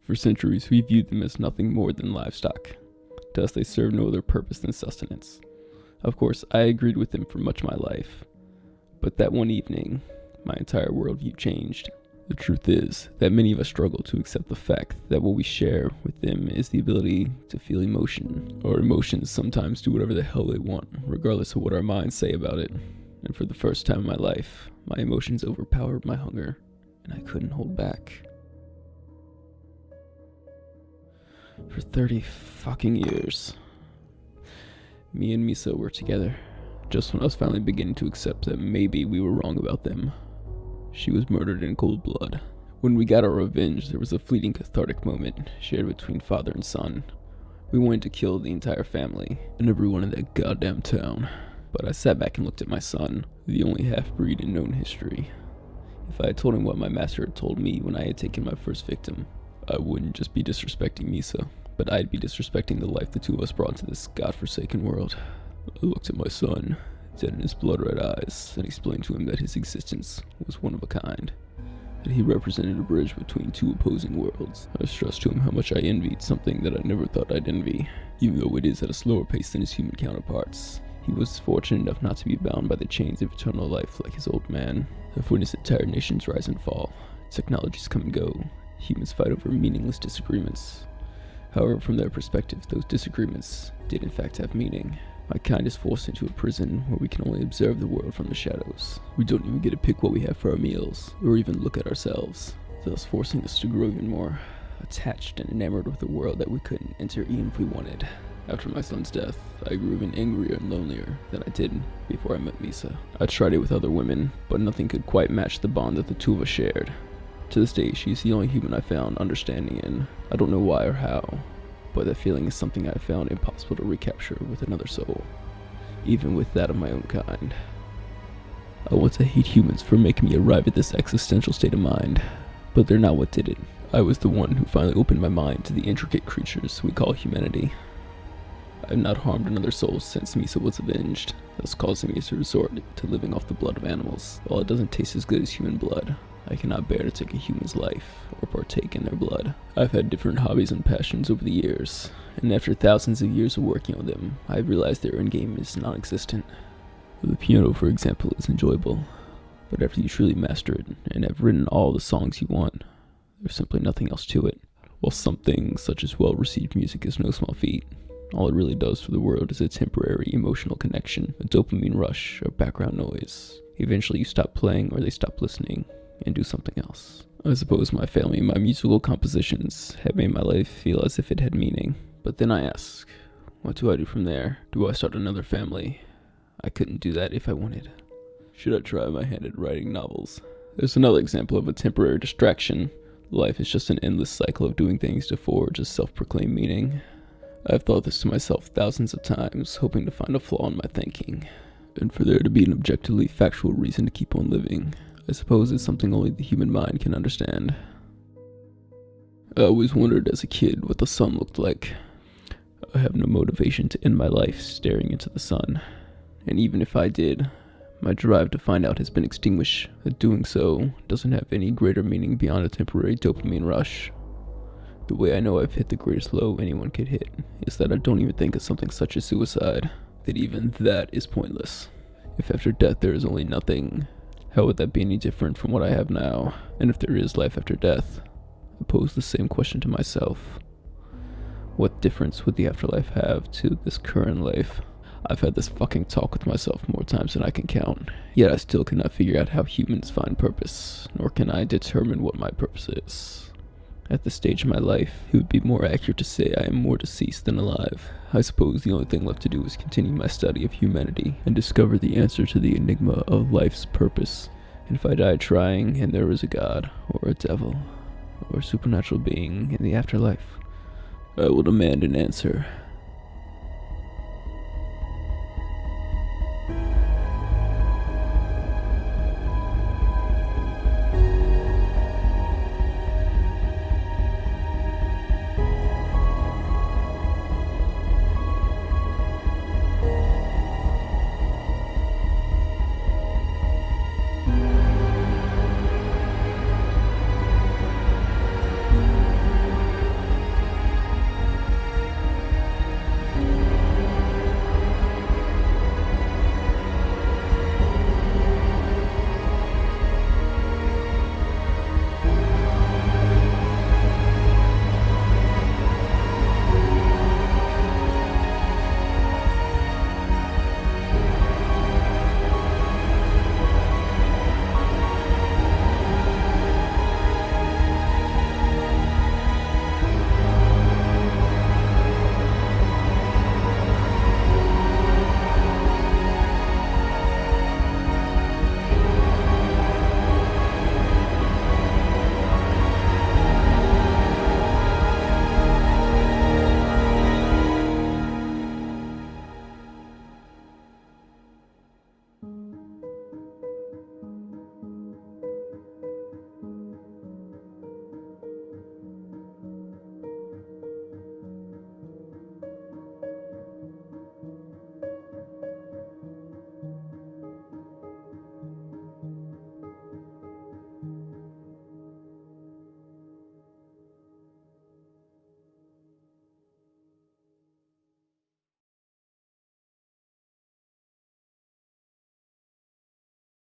For centuries, we viewed them as nothing more than livestock. To us, they served no other purpose than sustenance. Of course, I agreed with them for much of my life. But that one evening, my entire worldview changed. The truth is that many of us struggle to accept the fact that what we share with them is the ability to feel emotion. Our emotions sometimes do whatever the hell they want, regardless of what our minds say about it. And for the first time in my life, my emotions overpowered my hunger, and I couldn't hold back. For 30 fucking years, me and Misa were together. Just when I was finally beginning to accept that maybe we were wrong about them, she was murdered in cold blood. When we got our revenge, there was a fleeting cathartic moment shared between father and son. We wanted to kill the entire family and everyone in that goddamn town. But I sat back and looked at my son, the only half-breed in known history. If I had told him what my master had told me when I had taken my first victim, I wouldn't just be disrespecting Misa, but I'd be disrespecting the life the two of us brought into this godforsaken world. I looked at my son, dead in his blood-red eyes, and explained to him that his existence was one of a kind, that he represented a bridge between two opposing worlds. I stressed to him how much I envied something that I never thought I'd envy, even though it is at a slower pace than his human counterparts. He was fortunate enough not to be bound by the chains of eternal life like his old man. I've witnessed entire nations rise and fall, technologies come and go, humans fight over meaningless disagreements. However, from their perspective, those disagreements did in fact have meaning. My kind is forced into a prison where we can only observe the world from the shadows. We don't even get to pick what we have for our meals, or even look at ourselves, thus forcing us to grow even more attached and enamored with a world that we couldn't enter even if we wanted. After my son's death, I grew even angrier and lonelier than I did before I met Misa. I tried it with other women, but nothing could quite match the bond that the two of us shared. To this day, she's the only human I found understanding in. I don't know why or how, but that feeling is something I found impossible to recapture with another soul, even with that of my own kind. I want to hate humans for making me arrive at this existential state of mind, but they're not what did it. I was the one who finally opened my mind to the intricate creatures we call humanity. I have not harmed another soul since Misa was avenged, thus causing me to resort to living off the blood of animals. While it doesn't taste as good as human blood, I cannot bear to take a human's life or partake in their blood. I've had different hobbies and passions over the years, and after thousands of years of working on them, I've realized their endgame is non-existent. The piano, for example, is enjoyable, but after you truly master it and have written all the songs you want, there's simply nothing else to it. While something such as well-received music is no small feat, all it really does for the world is a temporary emotional connection, a dopamine rush, or background noise. Eventually you stop playing or they stop listening and do something else. I suppose my family and my musical compositions have made my life feel as if it had meaning. But then I ask, what do I do from there? Do I start another family? I couldn't do that if I wanted. Should I try my hand at writing novels? There's another example of a temporary distraction. Life is just an endless cycle of doing things to forge a self-proclaimed meaning. I've thought this to myself thousands of times, hoping to find a flaw in my thinking, and for there to be an objectively factual reason to keep on living. I suppose it's something only the human mind can understand. I always wondered as a kid what the sun looked like. I have no motivation to end my life staring into the sun, and even if I did, my drive to find out has been extinguished. That doing so doesn't have any greater meaning beyond a temporary dopamine rush. The way I know I've hit the greatest low anyone could hit is that I don't even think of something such as suicide, that even that is pointless. If after death there is only nothing, how would that be any different from what I have now? And if there is life after death, I pose the same question to myself. What difference would the afterlife have to this current life? I've had this fucking talk with myself more times than I can count, yet I still cannot figure out how humans find purpose, nor can I determine what my purpose is. At this stage of my life, it would be more accurate to say I am more deceased than alive. I suppose the only thing left to do is continue my study of humanity and discover the answer to the enigma of life's purpose. And if I die trying and there is a god, or a devil, or a supernatural being in the afterlife, I will demand an answer.